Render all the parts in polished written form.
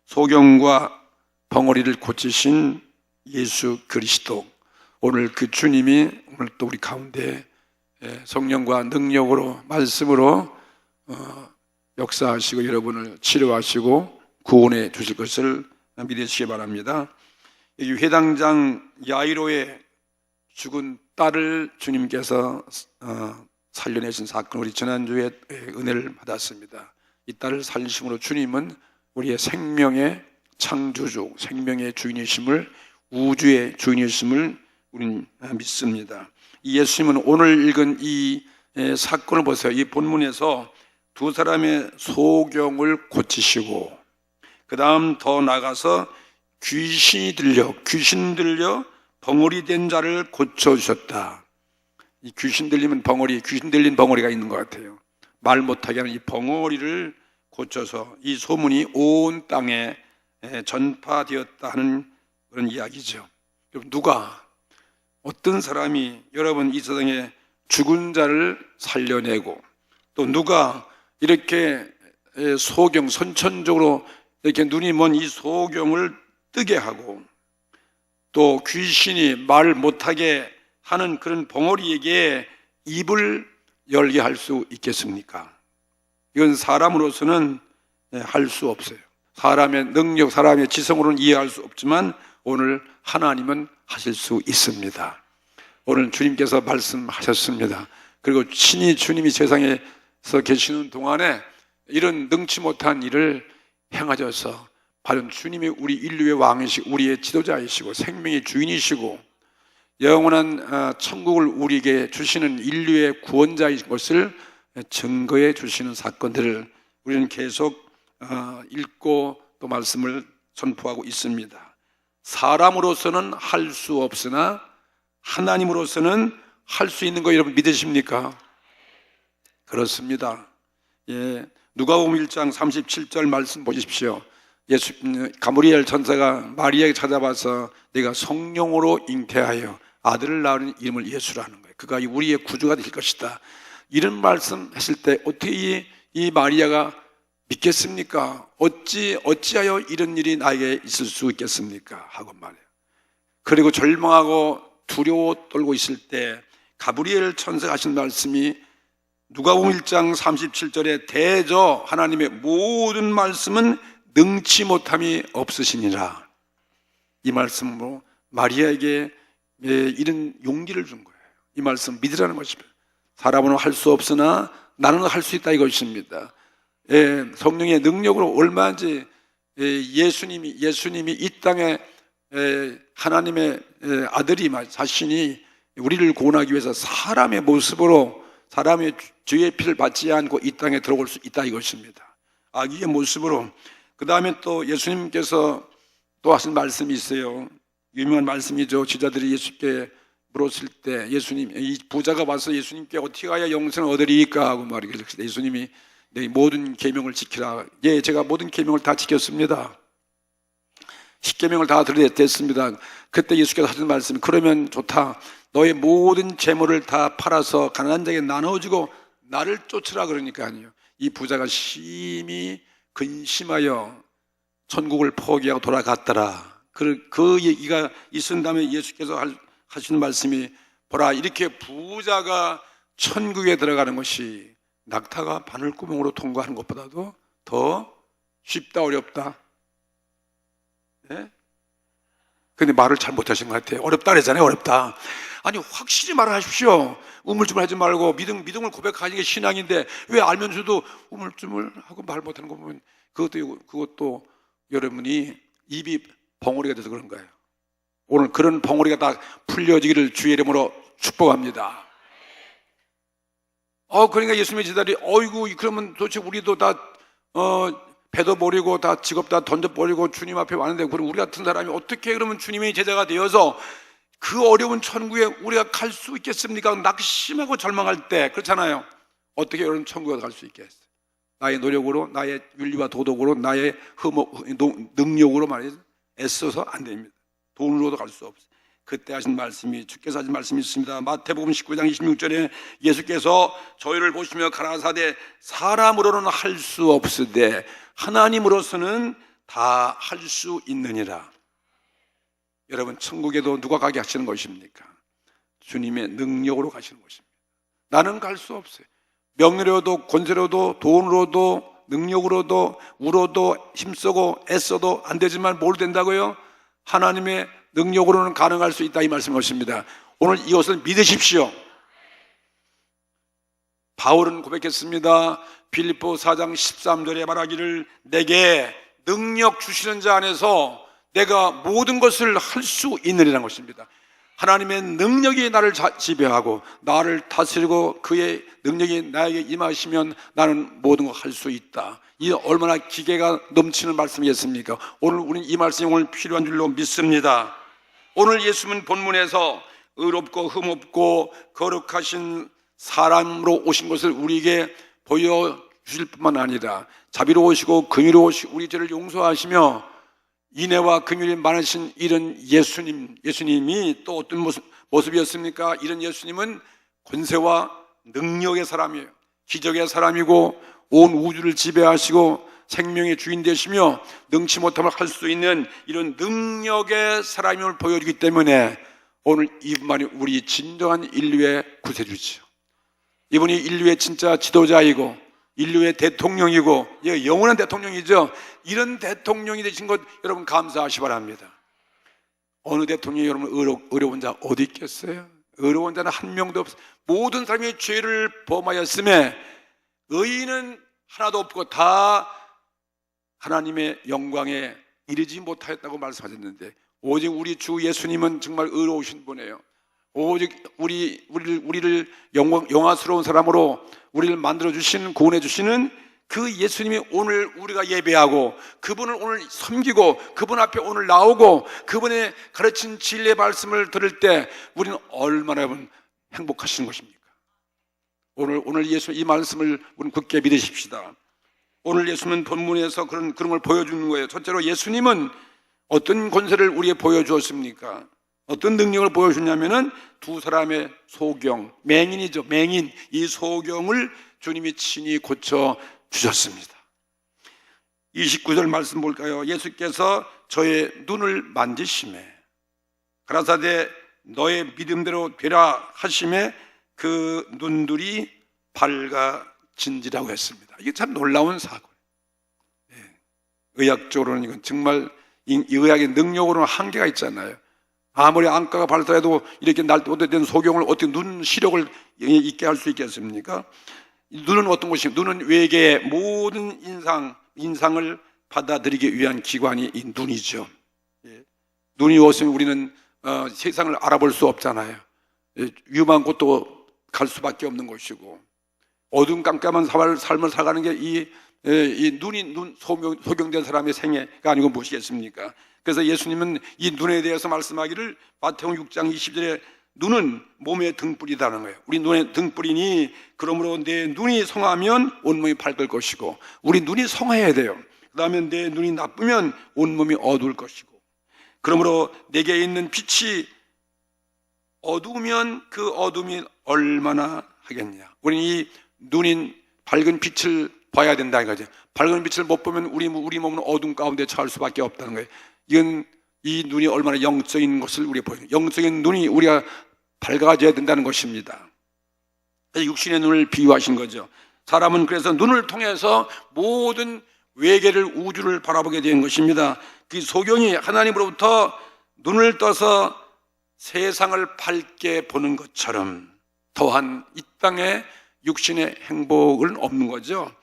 소경과 벙어리를 고치신 예수 그리스도, 오늘 그 주님이 오늘 또 우리 가운데 성령과 능력으로 말씀으로 역사하시고 여러분을 치료하시고 구원해 주실 것을 믿으시기 바랍니다. 이 회당장 야이로의 죽은 딸을 주님께서 살려내신 사건, 우리 지난주에 은혜를 받았습니다. 이 딸을 살리심으로 주님은 우리의 생명의 창조주, 생명의 주인이심을, 우주의 주인이심을 우리는 믿습니다. 이 예수님은 오늘 읽은 이 사건을 보세요. 이 본문에서 두 사람의 소경을 고치시고, 그 다음 더 나가서 귀신 들려 벙어리 된 자를 고쳐주셨다. 이 귀신 들린 벙어리가 있는 것 같아요. 말 못하게 하는 이 벙어리를 고쳐서 이 소문이 온 땅에 전파되었다 하는 그런 이야기죠. 누가, 어떤 사람이 여러분 이 세상에 죽은 자를 살려내고, 또 누가 이렇게 소경, 선천적으로 이렇게 눈이 먼 이 소경을 뜨게 하고, 또 귀신이 말 못하게 하는 그런 벙어리에게 입을 열게 할 수 있겠습니까? 이건 사람으로서는 할 수 없어요. 사람의 능력, 사람의 지성으로는 이해할 수 없지만 오늘 하나님은 하실 수 있습니다. 오늘 주님께서 말씀하셨습니다. 그리고 친히 주님이 세상에서 계시는 동안에 이런 능치 못한 일을 행하셔서 바로 주님이 우리 인류의 왕이시고 우리의 지도자이시고 생명의 주인이시고 영원한 천국을 우리에게 주시는 인류의 구원자인 것을 증거해 주시는 사건들을 우리는 계속 읽고 또 말씀을 선포하고 있습니다. 사람으로서는 할 수 없으나 하나님으로서는 할 수 있는 거 여러분 믿으십니까? 그렇습니다. 누가복음 1장 37절 말씀 보십시오. 가브리엘 천사가 마리아에게 찾아와서 내가 성령으로 잉태하여 아들을 낳으니 이름을 예수라는 거예요. 그가 우리의 구주가 될 것이다. 이런 말씀했을 때 어떻게 이 마리아가 믿겠습니까? 어찌하여 이런 일이 나에게 있을 수 있겠습니까? 하고 말해요. 그리고 절망하고 두려워 떨고 있을 때 가브리엘 천사가 하신 말씀이 누가복음 1장 37절에 대저 하나님의 모든 말씀은 능치 못함이 없으시니라. 이 말씀으로 마리아에게 이런 용기를 준 거예요. 이 말씀 믿으라는 것입니다. 사람은 할 수 없으나 나는 할 수 있다 이것입니다. 성령의 능력으로 얼마든지 예수님이 이 땅에 하나님의 아들이 자신이 우리를 구원하기 위해서 사람의 모습으로 사람의 죄의 피를 받지 않고 이 땅에 들어올 수 있다 이것입니다. 아기의 모습으로. 그 다음에 또 예수님께서 또 하신 말씀이 있어요. 유명한 말씀이죠. 제자들이 예수님께 물었을 때 이 부자가 와서 예수님께 어떻게 하여 영생을 얻으리까 하고 말이죠. 예수님이 내 모든 계명을 지키라. 제가 모든 계명을 다 지켰습니다. 10계명을 다 들여댔습니다. 그때 예수께서 하신 말씀이 그러면 좋다. 너의 모든 재물을 다 팔아서 가난한 자에게 나눠주고 나를 쫓으라 그러니까요. 이 부자가 심히 근심하여 천국을 포기하고 돌아갔더라. 그 얘기가 있은 다음에 예수께서 하시는 말씀이 보라, 이렇게 부자가 천국에 들어가는 것이 낙타가 바늘구멍으로 통과하는 것보다도 더 쉽다 어렵다? 근데 말을 잘 못하신 것 같아요. 어렵다 그러잖아요. 어렵다. 아니 확실히 말을 하십시오. 우물쭈물하지 말고 믿음을 고백하는 게 신앙인데 왜 알면서도 우물쭈물하고 말 못하는 거 보면 그것도 여러분이 입이 벙어리가 돼서 그런 거예요. 오늘 그런 벙어리가 다 풀려지기를 주의 이름으로 축복합니다. 그러니까 예수님의 제자들이 어이구 그러면 도대체 우리도 다 배도 버리고 다 직업 다 던져버리고 주님 앞에 왔는데 그럼 우리 같은 사람이 어떻게 그러면 주님의 제자가 되어서 그 어려운 천국에 우리가 갈 수 있겠습니까? 낙심하고 절망할 때 그렇잖아요. 어떻게 여러분 천국에 갈 수 있겠어요? 나의 노력으로, 나의 윤리와 도덕으로, 나의 능력으로 말해서 애써서 안 됩니다. 돈으로도 갈 수 없어요. 그때 하신 말씀이, 주께서 하신 말씀이 있습니다. 마태복음 19장 26절에 예수께서 저희를 보시며 가라사대 사람으로는 할 수 없으되 하나님으로서는 다 할 수 있느니라. 여러분, 천국에도 누가 가게 하시는 것입니까? 주님의 능력으로 가시는 것입니다. 나는 갈 수 없어요. 명예로도 권세로도 돈으로도 능력으로도 우로도 힘쓰고 애써도 안 되지만 뭘 된다고요? 하나님의 능력으로는 가능할 수 있다, 이 말씀이십니다. 오늘 이것을 믿으십시오. 바울은 고백했습니다. 빌립보 4장 13절에 말하기를 내게 능력 주시는 자 안에서 내가 모든 것을 할 수 있느니라는 것입니다. 하나님의 능력이 나를 지배하고 나를 다스리고 그의 능력이 나에게 임하시면 나는 모든 걸 할 수 있다. 이 얼마나 기계가 넘치는 말씀이겠습니까? 오늘 우리는 이 말씀이 오늘 필요한 줄로 믿습니다. 오늘 예수님은 본문에서 의롭고 흠없고 거룩하신 사람으로 오신 것을 우리에게 보여주실 뿐만 아니라 자비로우시고 긍휼로우시고 우리 죄를 용서하시며 인애와 긍휼이 많으신 이런 예수님이 또 어떤 모습이었습니까? 이런 예수님은 권세와 능력의 사람이에요. 기적의 사람이고 온 우주를 지배하시고 생명의 주인 되시며 능치 못함을 할 수 있는 이런 능력의 사람임을 보여주기 때문에 오늘 이분만이 우리 진정한 인류의 구세주지요. 이분이 인류의 진짜 지도자이고 인류의 대통령이고 영원한 대통령이죠. 이런 대통령이 되신 것 여러분 감사하시 바랍니다. 어느 대통령이 여러분 의로운 자 어디 있겠어요? 의로운 자는 한 명도 없어요. 모든 사람이 죄를 범하였음에 의인은 하나도 없고 다 하나님의 영광에 이르지 못하였다고 말씀하셨는데 오직 우리 주 예수님은 정말 의로우신 분이에요. 오직 우리를 영화스러운 사람으로 우리를 만들어주시는, 구원해주시는 그 예수님이 오늘 우리가 예배하고 그분을 오늘 섬기고 그분 앞에 오늘 나오고 그분의 가르친 진리의 말씀을 들을 때 우리는 얼마나 행복하신 것입니까? 오늘 예수님 이 말씀을 우리는 굳게 믿으십시다. 오늘 예수님은 본문에서 그런 걸 보여주는 거예요. 첫째로 예수님은 어떤 권세를 우리에게 보여주었습니까? 어떤 능력을 보여주냐면은 두 사람의 소경, 맹인이죠. 맹인. 이 소경을 주님이 친히 고쳐 주셨습니다. 29절 말씀 볼까요? 예수께서 저의 눈을 만지시매 가라사대 너의 믿음대로 되라 하심에 그 눈들이 밝아진지라고 했습니다. 이게 참 놀라운 사고예요. 의학적으로는 이건 정말 이 의학의 능력으로는 한계가 있잖아요. 아무리 안과가 발달해도 이렇게 날때부터 된 소경을 어떻게 눈 시력을 있게 할 수 있겠습니까? 눈은 어떤 것이? 눈은 외계의 모든 인상을 받아들이기 위한 기관이 이 눈이죠. 눈이 없으면 우리는 세상을 알아볼 수 없잖아요. 위험한 곳도 갈 수밖에 없는 것이고 어두운 깜깜한 삶을 살아가는 게 이 소경된 사람의 생애가 아니고 무엇이겠습니까? 그래서 예수님은 이 눈에 대해서 말씀하기를 마태복음 6장 20절에 눈은 몸의 등불이라는 거예요. 우리 눈의 등불이니 그러므로 내 눈이 성하면 온몸이 밝을 것이고 우리 눈이 성해야 돼요. 그 다음에 내 눈이 나쁘면 온몸이 어두울 것이고 그러므로 내게 있는 빛이 어두우면 그 어둠이 얼마나 하겠냐. 우리는 이 눈인 밝은 빛을 봐야 된다 이거죠. 밝은 빛을 못 보면 우리 몸은 어둠 가운데 처할 수밖에 없다는 거예요. 이건 이 눈이 얼마나 영적인 것을 우리가 보여요. 영적인 눈이 우리가 밝아져야 된다는 것입니다. 육신의 눈을 비유하신 거죠. 사람은 그래서 눈을 통해서 모든 외계를 우주를 바라보게 된 것입니다. 그 소경이 하나님으로부터 눈을 떠서 세상을 밝게 보는 것처럼 또한 이 땅에 육신의 행복은 없는 거죠.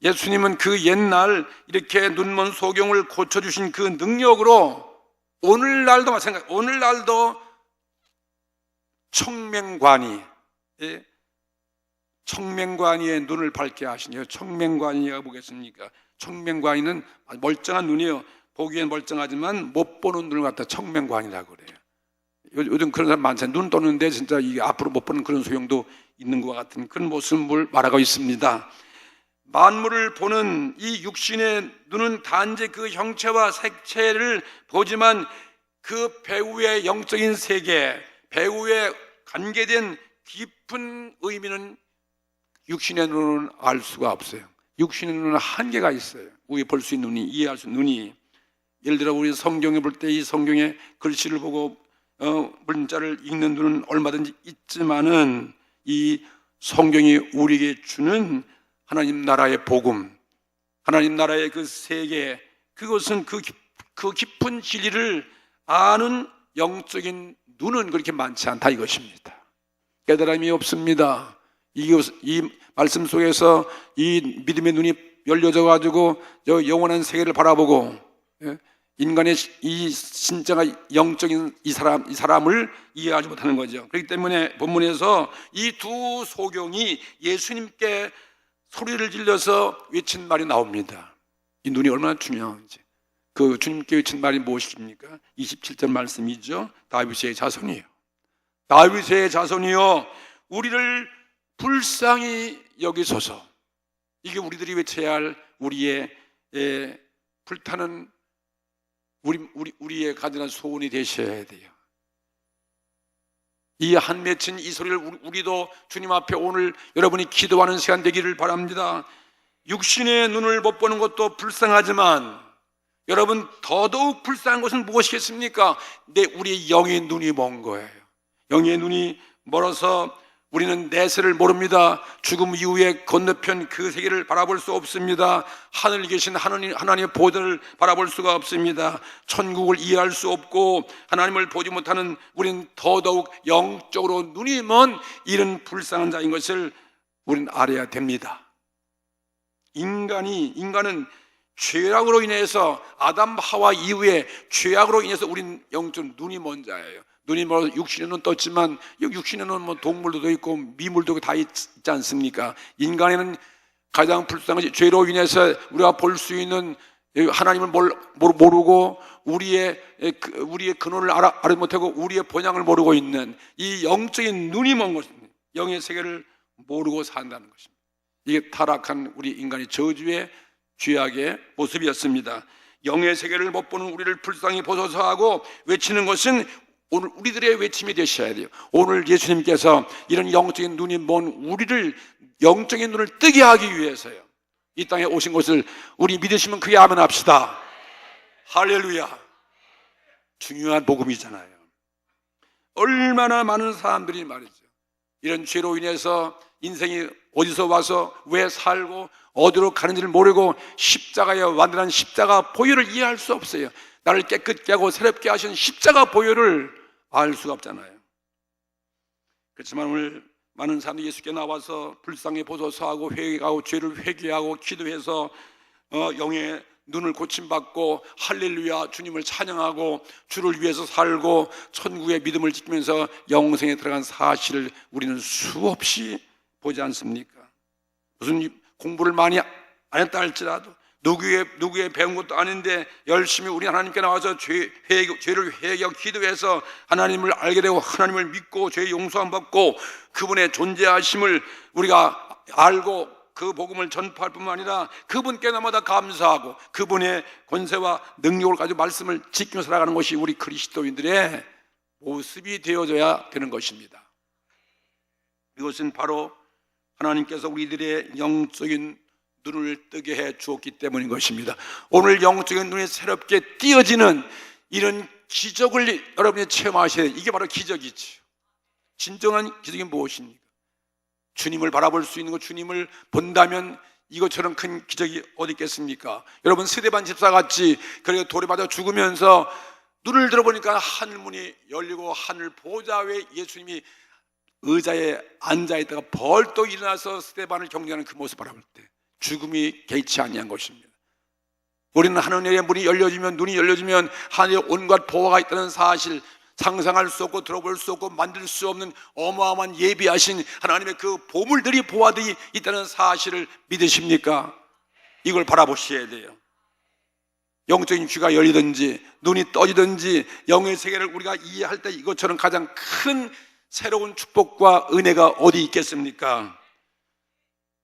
예수님은 그 옛날 이렇게 눈먼 소경을 고쳐주신 그 능력으로 오늘날도 마찬가지, 오늘날도 청맹관이의 눈을 밝게 하시네요. 청맹관이가 뭐겠습니까? 청맹관이는 멀쩡한 눈이에요. 보기엔 멀쩡하지만 못 보는 눈을 갖다 청맹관이라고 그래요. 요즘 그런 사람 많잖아요. 눈 떠는데 진짜 이게 앞으로 못 보는 그런 소용도 있는 것 같은 그런 모습을 말하고 있습니다. 만물을 보는 이 육신의 눈은 단지 그 형체와 색채를 보지만 그 배우의 영적인 세계, 배우의 관계된 깊은 의미는 육신의 눈은 알 수가 없어요. 육신의 눈은 한계가 있어요. 우리 볼 수 있는 눈이, 이해할 수 있는 눈이. 예를 들어 우리 성경에 볼 때 이 성경의 글씨를 보고 문자를 읽는 눈은 얼마든지 있지만은 이 성경이 우리에게 주는 하나님 나라의 복음, 하나님 나라의 그 세계, 그것은 그 깊은 진리를 아는 영적인 눈은 그렇게 많지 않다 이것입니다. 깨달음이 없습니다. 이 말씀 속에서 이 믿음의 눈이 열려져 가지고 영원한 세계를 바라보고 인간의 이 진짜가 영적인 이 사람을 이해하지 못하는 거죠. 그렇기 때문에 본문에서 이 두 소경이 예수님께 소리를 질러서 외친 말이 나옵니다. 이 눈이 얼마나 중요한지. 그 주님께 외친 말이 무엇입니까? 27절 말씀이죠. 다윗의 자손이요, 다윗의 자손이요, 우리를 불쌍히 여기소서. 이게 우리들이 외쳐야 할 우리의 불타는 우리의 가득한 소원이 되셔야 돼요. 이 한 맺힌 이 소리를 우리도 주님 앞에 오늘 여러분이 기도하는 시간 되기를 바랍니다. 육신의 눈을 못 보는 것도 불쌍하지만 여러분 더더욱 불쌍한 것은 무엇이겠습니까? 우리 영의 눈이 먼 거예요. 영의 눈이 멀어서 우리는 내세를 모릅니다. 죽음 이후에 건너편 그 세계를 바라볼 수 없습니다. 하늘에 계신 하나님의 보좌를 바라볼 수가 없습니다. 천국을 이해할 수 없고 하나님을 보지 못하는 우리는 더더욱 영적으로 눈이 먼 이런 불쌍한 자인 것을 우리는 알아야 됩니다. 인간은 죄악으로 인해서 아담 하와 이후에 죄악으로 인해서 우리는 영적 눈이 먼 자예요. 눈이 멀어서 육신의 눈 떴지만 육신의 눈은 뭐 동물도 있고 미물도 다 있지 않습니까? 인간에는 가장 불쌍한 것이 죄로 인해서 우리가 볼 수 있는 하나님을 모르고 우리의 근원을 알지 못하고 우리의 본향을 모르고 있는 이 영적인 눈이 먼 것입니다. 영의 세계를 모르고 산다는 것입니다. 이게 타락한 우리 인간의 저주의 죄악의 모습이었습니다. 영의 세계를 못 보는 우리를 불쌍히 보소서 하고 외치는 것은 오늘 우리들의 외침이 되셔야 돼요. 오늘 예수님께서 이런 영적인 눈이 먼 우리를 영적인 눈을 뜨게 하기 위해서요, 이 땅에 오신 것을 우리 믿으시면 그게 아멘 합시다. 할렐루야. 중요한 복음이잖아요. 얼마나 많은 사람들이 말이죠, 이런 죄로 인해서 인생이 어디서 와서 왜 살고 어디로 가는지를 모르고 십자가의 완전한 십자가 보혈을 이해할 수 없어요. 나를 깨끗게 하고 새롭게 하신 십자가 보혈을 알 수가 없잖아요. 그렇지만 오늘 많은 사람들이 예수께 나와서 불쌍히 보소서 하고 회개하고 죄를 회개하고 기도해서 영의 눈을 고침받고 할렐루야 주님을 찬양하고 주를 위해서 살고 천국의 믿음을 지키면서 영생에 들어간 사실을 우리는 수없이 보지 않습니까? 무슨 공부를 많이 안 했다 할지라도 누구의 배운 것도 아닌데 열심히 우리 하나님께 나와서 죄를 회개하고 기도해서 하나님을 알게 되고 하나님을 믿고 죄 용서함 받고 그분의 존재하심을 우리가 알고 그 복음을 전파할 뿐만 아니라 그분께 날마다 감사하고 그분의 권세와 능력을 가지고 말씀을 지키며 살아가는 것이 우리 그리스도인들의 모습이 되어져야 되는 것입니다. 이것은 바로 하나님께서 우리들의 영적인 눈을 뜨게 해 주었기 때문인 것입니다. 오늘 영적인 눈이 새롭게 띄어지는 이런 기적을 여러분이 체험하셔야 돼요. 이게 바로 기적이죠. 진정한 기적이 무엇입니까? 주님을 바라볼 수 있는 것, 주님을 본다면 이것처럼 큰 기적이 어디 있겠습니까? 여러분 스데반 집사같이 그렇게 돌에 맞아 죽으면서 눈을 들어보니까 하늘문이 열리고 하늘 보좌 위에 예수님이 의자에 앉아있다가 벌떡 일어나서 스데반을 경계하는 그 모습을 바라볼 때 죽음이 개의치 아니한 것입니다. 우리는 하늘의 문이 열려지면, 눈이 열려지면 하늘에 온갖 보화가 있다는 사실, 상상할 수 없고 들어볼 수 없고 만들 수 없는 어마어마한 예비하신 하나님의 그 보물들이, 보화들이 있다는 사실을 믿으십니까? 이걸 바라보셔야 돼요. 영적인 귀가 열리든지 눈이 떠지든지 영의 세계를 우리가 이해할 때 이것처럼 가장 큰 새로운 축복과 은혜가 어디 있겠습니까?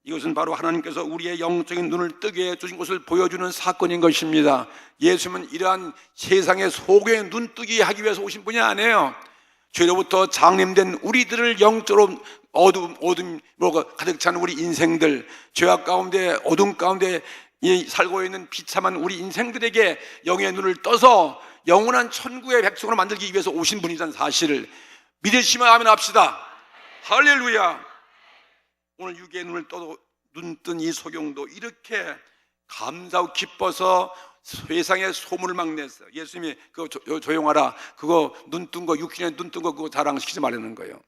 이것은 바로 하나님께서 우리의 영적인 눈을 뜨게 해주신 것을 보여주는 사건인 것입니다. 예수님은 이러한 세상의 소경의 눈뜨기 하기 위해서 오신 분이 아니에요. 죄로부터 장님된 우리들을 영적으로 어둠으로 가득 찬 우리 인생들, 죄악 가운데 어둠 가운데 살고 있는 비참한 우리 인생들에게 영의 눈을 떠서 영원한 천국의 백성으로 만들기 위해서 오신 분이라는 사실을 믿으시면 아멘 합시다. 할렐루야. 오늘 육의 눈을 떠도 눈 뜬 이 소경도 이렇게 감사하고 기뻐서 세상에 소문을 막 냈어요. 예수님이 그거 조용하라, 그거 눈 뜬 거, 육신에 눈 뜬 거 그거 자랑시키지 말라는 거예요.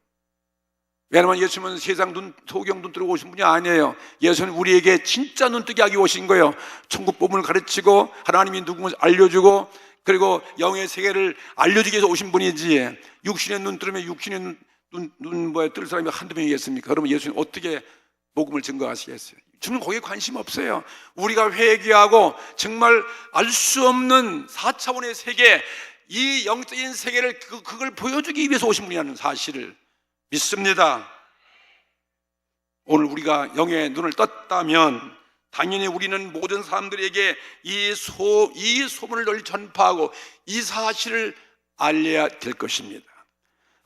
왜냐하면 예수님은 세상 소경 눈 뜨고 오신 분이 아니에요. 예수는 우리에게 진짜 눈 뜨게 하기 오신 거예요. 천국 복음을 가르치고 하나님이 누군지 알려주고, 그리고 영의 세계를 알려주기 위해서 오신 분이지, 육신의 눈 뜨면 육신의 눈 뜰 사람이 한두 명이겠습니까? 그러면 예수님 어떻게 복음을 증거하시겠어요? 주는 거기에 관심 없어요. 우리가 회개하고 정말 알 수 없는 4차원의 세계, 이 영적인 세계를 그걸 보여주기 위해서 오신 분이라는 사실을 믿습니다. 오늘 우리가 영의 눈을 떴다면 당연히 우리는 모든 사람들에게 이 소문을 널리 전파하고 이 사실을 알려야 될 것입니다.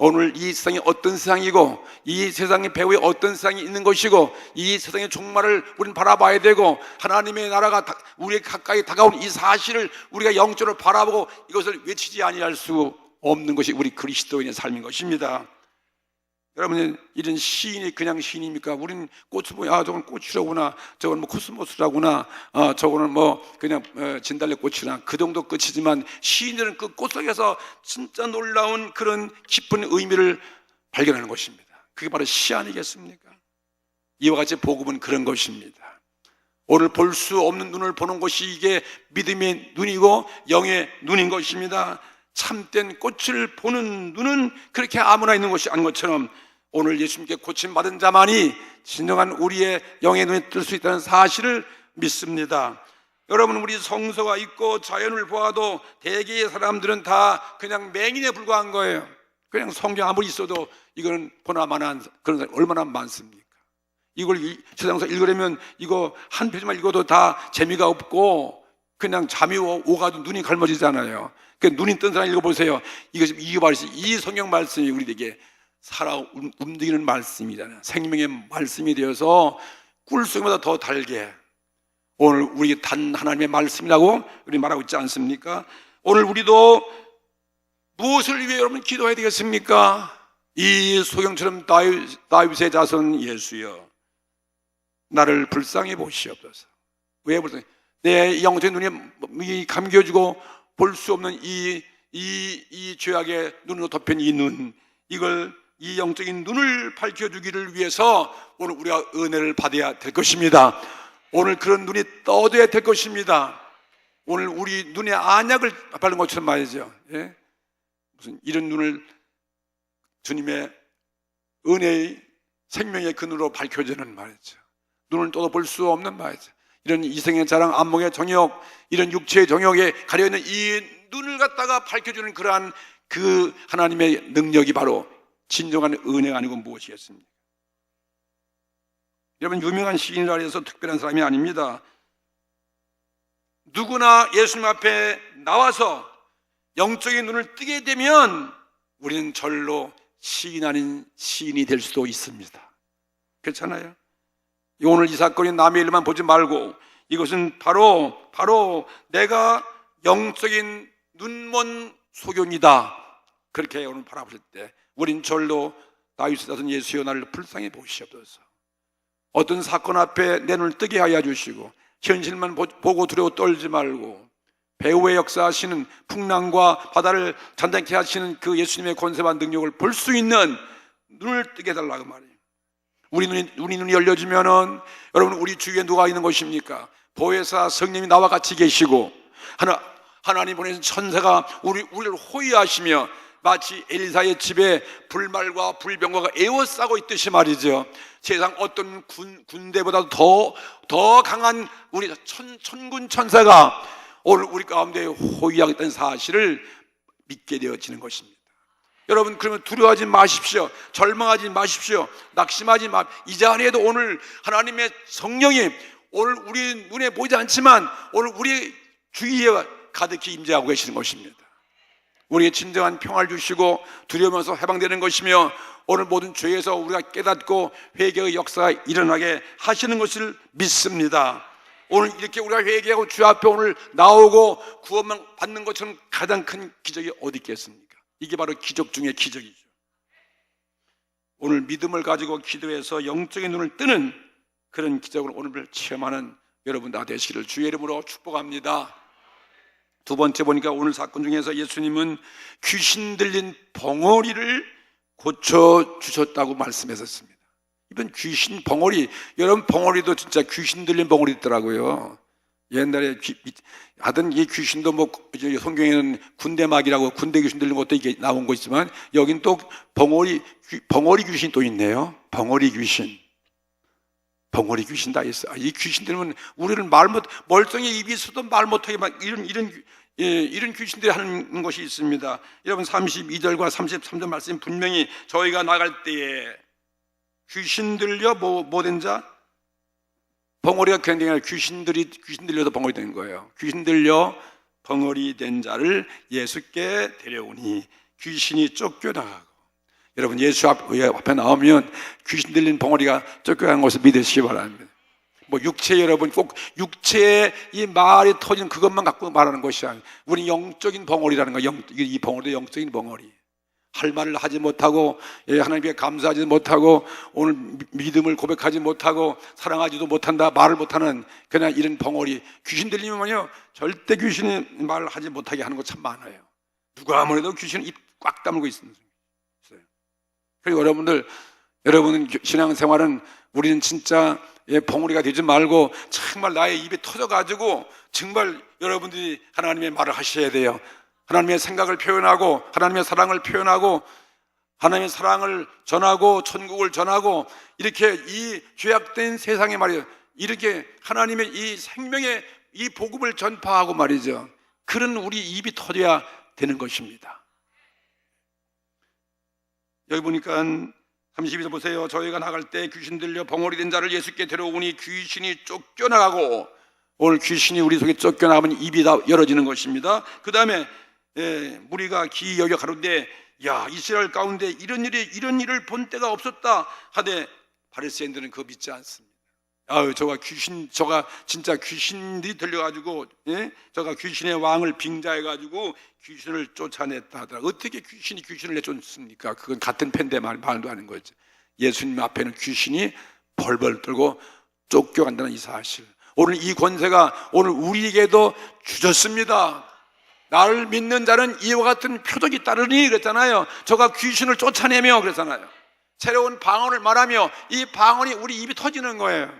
오늘 이 세상이 어떤 세상이고, 이 세상의 배후에 어떤 세상이 있는 것이고, 이 세상의 종말을 우리는 바라봐야 되고, 하나님의 나라가 우리에게 가까이 다가온 이 사실을 우리가 영적으로 바라보고 이것을 외치지 아니할 수 없는 것이 우리 그리스도인의 삶인 것입니다. 여러분, 이런 시인이 그냥 시인입니까? 우리는 꽃을 보면 저건 꽃이라구나, 저건 뭐 코스모스라구나, 저거는 뭐 그냥 진달래꽃이나 그 정도 끝이지만, 시인들은 그 꽃 속에서 진짜 놀라운 그런 깊은 의미를 발견하는 것입니다. 그게 바로 시 아니겠습니까? 이와 같이 복음은 그런 것입니다. 오늘 볼 수 없는 눈을 보는 것이 이게 믿음의 눈이고 영의 눈인 것입니다. 참된 꽃을 보는 눈은 그렇게 아무나 있는 것이 아닌 것처럼, 오늘 예수님께 고침받은 자만이 진정한 우리의 영의 눈이 뜰 수 있다는 사실을 믿습니다. 여러분, 우리 성서가 있고 자연을 보아도 대개의 사람들은 다 그냥 맹인에 불과한 거예요. 그냥 성경 아무리 있어도 이거는 보나마나 그런 사람이 얼마나 많습니까? 이걸 세상에서 읽으려면 이거 한 페이지만 읽어도 다 재미가 없고 그냥 잠이 오가도 눈이 갈머지잖아요. 그 눈이 뜬 사람 읽어보세요. 이게 바로 이 성경 말씀이 우리에게 살아 움직이는 말씀이잖아요. 생명의 말씀이 되어서 꿀 속마다 더 달게, 오늘 우리 단 하나님의 말씀이라고 우리 말하고 있지 않습니까? 오늘 우리도 무엇을 위해 여러분 기도해야 되겠습니까? 이 소경처럼 다윗의 자손 예수여, 나를 불쌍히 보시옵소서. 왜 불쌍히? 내 영적인 눈이 감겨주고 볼 수 없는 이 죄악의 눈으로 덮인 이 눈, 이 영적인 눈을 밝혀주기를 위해서 오늘 우리가 은혜를 받아야 될 것입니다. 오늘 그런 눈이 떠져야 될 것입니다. 오늘 우리 눈에 안약을 바른 것처럼 말이죠. 예? 무슨 이런 눈을 주님의 은혜의 생명의 근으로 밝혀주는 말이죠. 눈을 떠도 볼 수 없는 말이죠. 이런 이생의 자랑, 안목의 정욕, 이런 육체의 정욕에 가려있는 이 눈을 갖다가 밝혀주는 그러한 그 하나님의 능력이 바로 진정한 은혜가 아니고 무엇이겠습니까? 여러분, 유명한 시인이라 해서 특별한 사람이 아닙니다. 누구나 예수님 앞에 나와서 영적인 눈을 뜨게 되면 우리는 절로 시인 아닌 시인이 될 수도 있습니다. 그렇잖아요? 오늘 이 사건이 남의 일만 보지 말고, 이것은 바로 내가 영적인 눈먼 소경이다, 그렇게 오늘 바라보실 때 우린 절로 다윗의 자손 예수여, 나를 불쌍히 보시옵소서. 어떤 사건 앞에 내 눈을 뜨게 하여 주시고, 현실만 보고 두려워 떨지 말고 배후의 역사하시는 풍랑과 바다를 잔잔케 하시는 그 예수님의 권세와 능력을 볼 수 있는 눈을 뜨게 해달라고 말이에요. 우리 눈이 열려지면은, 여러분, 우리 주위에 누가 있는 것입니까? 보혜사 성령이 나와 같이 계시고, 하나님 보내신 천사가 우리를 호위하시며 마치 엘리사의 집에 불말과 불병거가 에워싸고 있듯이 말이죠. 세상 어떤 군대보다도 더 강한 우리 천군 천사가 오늘 우리 가운데 호위하겠다는 사실을 믿게 되어지는 것입니다. 여러분, 그러면 두려워하지 마십시오. 절망하지 마십시오. 낙심하지 마십시오. 이 자리에도 오늘 하나님의 성령이 오늘 우리 눈에 보이지 않지만 오늘 우리 주위에 가득히 임재하고 계시는 것입니다. 우리에게 진정한 평화를 주시고 두려움에서 해방되는 것이며 오늘 모든 죄에서 우리가 깨닫고 회개의 역사가 일어나게 하시는 것을 믿습니다. 오늘 이렇게 우리가 회개하고 주 앞에 오늘 나오고 구원만 받는 것처럼 가장 큰 기적이 어디 있겠습니까? 이게 바로 기적 중의 기적이죠. 오늘 믿음을 가지고 기도해서 영적인 눈을 뜨는 그런 기적을 오늘 체험하는 여러분 다 되시기를 주의 이름으로 축복합니다. 두 번째 보니까 오늘 사건 중에서 예수님은 귀신 들린 벙어리를 고쳐주셨다고 말씀하셨습니다. 이번 귀신 벙어리, 여러분 벙어리도 진짜 귀신 들린 벙어리 있더라고요. 옛날에 하던 이 귀신도 뭐 성경에는 군대막이라고 군대 귀신 들린 것도 이게 나온 거 있지만 여긴 또 벙어리 귀신 또 있네요. 벙어리 귀신 다 있어. 이 귀신 들면 우리는 멀쩡히 입이 있어도 말 못하게 막 이런 귀신들이 하는 것이 있습니다. 여러분 32절과 33절 말씀 분명히 저희가 나갈 때에 귀신 들려 뭐된 자? 벙어리가 굉장히 아니라 귀신 들려서 벙어리 된 거예요. 귀신 들려 벙어리 된 자를 예수께 데려오니 귀신이 쫓겨나가고. 여러분 예수 앞에 나오면 귀신 들린 벙어리가 쫓겨나는 것을 믿으시기 바랍니다. 뭐 육체 여러분 꼭 육체의 이 말이 터진 그것만 갖고 말하는 것이 아니에요. 우리 영적인 벙어리라는 거예요. 이 벙어리도 영적인 벙어리. 할 말을 하지 못하고 하나님께 감사하지 못하고 오늘 믿음을 고백하지 못하고 사랑하지도 못한다 말을 못하는 그냥 이런 벙어리. 귀신 들리면요 절대 귀신이 말을 하지 못하게 하는 거 참 많아요. 누가 아무래도 귀신은 입 꽉 다물고 있어요. 그리고 여러분은 신앙생활은 우리는 진짜 벙어리가 되지 말고 정말 나의 입이 터져가지고 정말 여러분들이 하나님의 말을 하셔야 돼요. 하나님의 생각을 표현하고 하나님의 사랑을 표현하고 하나님의 사랑을 전하고 천국을 전하고 이렇게 이 죄악된 세상에 말이에요. 이렇게 하나님의 이 생명의 이 복음을 전파하고 말이죠. 그런 우리 입이 터져야 되는 것입니다. 여기 보니까 32절 보세요. 저희가 나갈 때 귀신 들려 벙어리 된 자를 예수께 데려오니 귀신이 쫓겨나가고 오늘 귀신이 우리 속에 쫓겨나가면 입이 다 열어지는 것입니다. 그 다음에 무리가 기이 여겨 가로되 야 이스라엘 가운데 이런 일을 본 때가 없었다 하되 바리새인들은 그거 믿지 않습니다. 저가 진짜 귀신들이 들려가지고 저가 귀신의 왕을 빙자해가지고 귀신을 쫓아냈다 하더라. 어떻게 귀신이 귀신을 내쫓습니까? 그건 같은 펜데 말도 하는 거죠. 예수님 앞에는 귀신이 벌벌 떨고 쫓겨간다는 이 사실. 오늘 이 권세가 오늘 우리에게도 주셨습니다. 나를 믿는 자는 이와 같은 표적이 따르니 그랬잖아요. 저가 귀신을 쫓아내며 그랬잖아요. 새로운 방언을 말하며 이 방언이 우리 입이 터지는 거예요.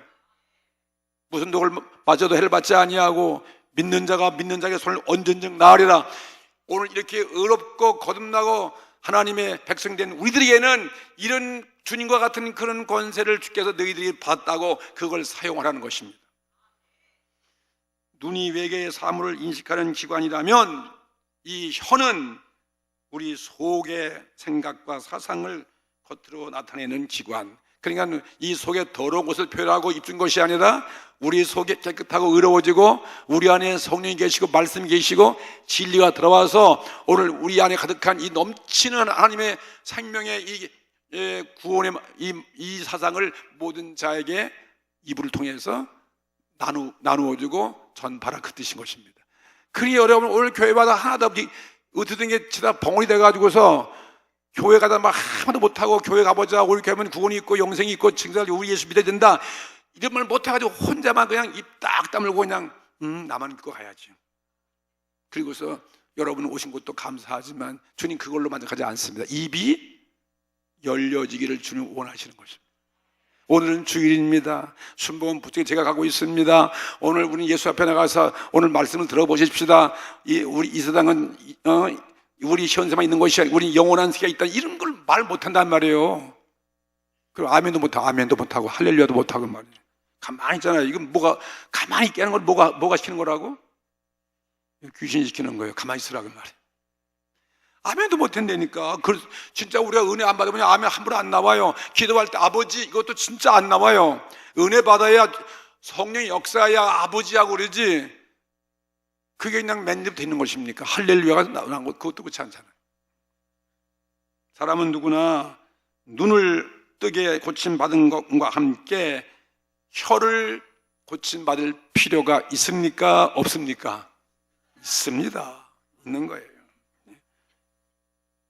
무슨 독을 맞아도 해를 받지 아니하고 믿는 자가 믿는 자에게 손을 얹은즉 나으리라. 오늘 이렇게 의롭고 거듭나고 하나님의 백성된 우리들에게는 이런 주님과 같은 그런 권세를 주께서 너희들이 받았다고 그걸 사용하라는 것입니다. 눈이 외계의 사물을 인식하는 기관이라면 이 혀는 우리 속의 생각과 사상을 겉으로 나타내는 기관. 그러니까 이 속에 더러운 것을 표현하고 입춘 것이 아니라 우리 속에 깨끗하고 의로워지고 우리 안에 성령이 계시고 말씀이 계시고 진리가 들어와서 오늘 우리 안에 가득한 이 넘치는 하나님의 생명의 이 구원의 이 사상을 모든 자에게 이불을 통해서 나누어주고 전파라 그 뜻인 것입니다. 그러니 여러분 오늘 교회마다 하나도 없이 어떻든 게 진짜 벙어리 돼가지고서 교회 가다 막 하나도 못하고 교회 가보자 우리 교회는 구원이 있고 영생이 있고 증설 우리 예수 믿어야 된다 이런 말 못해가지고 혼자만 그냥 입 딱 다물고 그냥 나만 믿고 가야지. 그리고서 여러분 오신 것도 감사하지만 주님 그걸로 만족하지 않습니다. 입이 열려지기를 주님 원하시는 것입니다. 오늘은 주일입니다. 순복음 부처에 제가 가고 있습니다. 오늘 우리 예수 앞에 나가서 오늘 말씀을 들어보십시다. 우리 이 세상은 우리 현세만 있는 것이 아니라 우리 영원한 세계가 있다. 이런 걸 말 못한단 말이에요. 그리고 아멘도 못하고 할렐루야도 못하고 말이에요. 가만히 있잖아요. 이건 가만히 있게 하는 걸 뭐가 시키는 거라고? 귀신이 시키는 거예요. 가만히 있으라고 말이에요. 아멘도 못한다니까. 진짜 우리가 은혜 안 받으면 아멘 함부로 안 나와요. 기도할 때 아버지 이것도 진짜 안 나와요. 은혜 받아야 성령의 역사야 아버지하고 그러지. 그게 그냥 맨입부터 있는 것입니까? 할렐루야가 나오는 것, 그것도 그렇지 않잖아요. 사람은 누구나 눈을 뜨게 고침받은 것과 함께 혀를 고침받을 필요가 있습니까? 없습니까? 있습니다. 있는 거예요.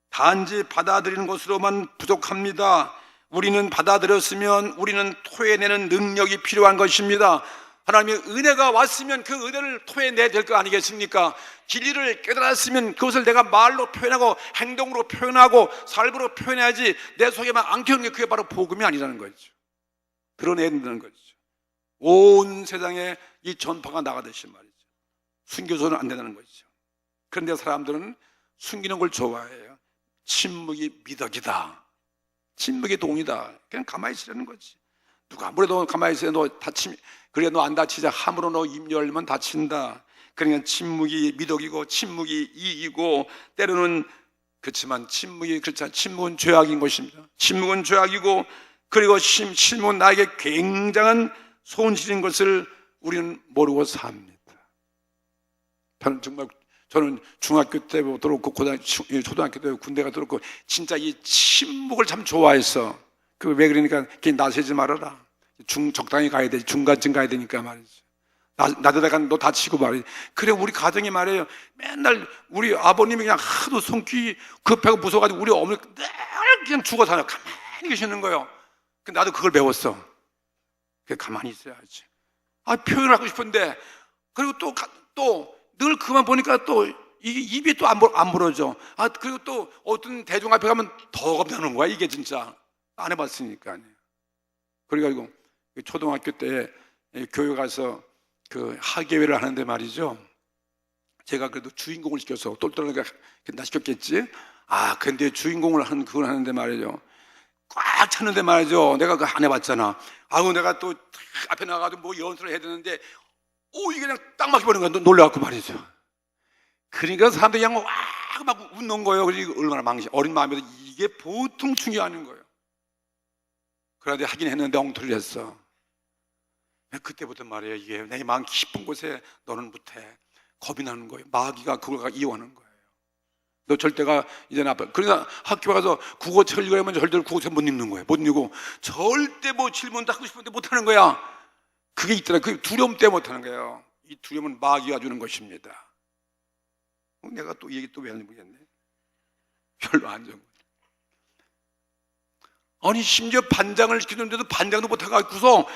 단지 받아들이는 것으로만 부족합니다. 우리는 받아들였으면 우리는 토해내는 능력이 필요한 것입니다. 하나님의 은혜가 왔으면 그 은혜를 토해내야 될 거 아니겠습니까? 진리를 깨달았으면 그것을 내가 말로 표현하고 행동으로 표현하고 삶으로 표현해야지 내 속에만 안겨놓은 게 그게 바로 복음이 아니라는 거죠. 드러내야 된다는 거죠. 온 세상에 이 전파가 나가듯이 말이죠. 숨겨서는 안 된다는 거죠. 그런데 사람들은 숨기는 걸 좋아해요. 침묵이 미덕이다. 침묵이 동이다. 그냥 가만히 있으라는 거지. 누가 아무래도 가만히 있어야 너 다치, 그래 너 안 다치자. 함부로 너 입 열면 다친다. 그러니까 침묵이 미덕이고 침묵이 이익이고 때로는 그렇지만 침묵은 죄악인 것입니다. 침묵은 죄악이고 그리고 침묵은 나에게 굉장한 손실인 것을 우리는 모르고 삽니다. 저는 중학교 때부터 그렇고 초등학교 때 군대 가도 그렇고 진짜 이 침묵을 참 좋아했어. 그 왜 그러니까 나서지 말아라. 적당히 가야 돼. 중간쯤 가야 되니까 말이지. 나대다가 너 다치고 말이지. 그래 우리 가정이 말이에요. 맨날 우리 아버님이 그냥 하도 손기 급하고 무서워가지고 우리 어머니 늘 그냥 죽어 살아. 가만히 계시는 거예요. 나도 그걸 배웠어. 그래 가만히 있어야지. 표현하고 싶은데 그리고 또 늘 그만 보니까 또 입이 또 안 물어져. 그리고 또 어떤 대중 앞에 가면 더 겁나는 거야. 이게 진짜 안 해봤으니까. 그래가지고 초등학교 때 교회 가서 그 하계회를 하는데 말이죠. 제가 그래도 주인공을 시켜서 똘똘하게 나 시켰겠지. 근데 주인공을 그걸 하는데 말이죠. 꽉 찼는데 말이죠. 내가 그거 안 해봤잖아. 내가 또 앞에 나가가지고 뭐 연설을 해야 되는데 이게 그냥 딱 막혀버린 거야. 놀라갖고 말이죠. 그러니까 사람들이 그냥 막 웃는 거예요. 그리고 얼마나 어린 마음에도 이게 보통 충격이 아닌 거예요. 그런데 하긴 했는데 엉터리를 했어. 그때부터 말이에요. 이게 내 마음 깊은 곳에 너는 못해. 겁이 나는 거예요. 마귀가 그걸 이용하는 거예요. 너 절대가 이제 나빠. 그러니까 학교 가서 국어책을 읽으려면 절대로 국어책 못 읽는 거예요. 못 읽고 절대 뭐 질문도 하고 싶은데 못 하는 거야. 그게 있더라. 그 두려움 때문에 못 하는 거예요. 이 두려움은 마귀가 주는 것입니다. 내가 또 이 얘기 또 왜 하는지 모르겠네. 별로 안 좋은 거예요. 심지어 반장을 시키는데도 반장도 못 해가지고서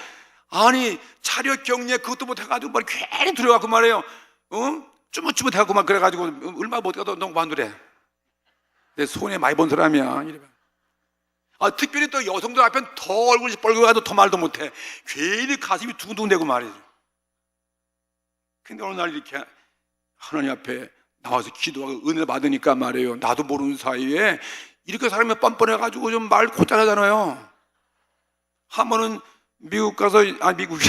차렷 경례 그것도 못 해가지고 괜히 두려워갖고 말이에요. 쭈뭇쭈뭇해갖고 막 그래가지고 얼마 못 가도 너무 반두래. 내 손에 많이 본 사람이야. 이래. 특별히 또 여성들 앞엔 더 얼굴이 뻘겋아도 더 말도 못해. 괜히 가슴이 두근두근대고 말이죠. 근데 어느 날 이렇게 하나님 앞에 나와서 기도하고 은혜 받으니까 말이에요. 나도 모르는 사이에 이렇게 사람이 뻔뻔해가지고 좀 말 곧잘하잖아요. 한 번은 미국 가서 미국에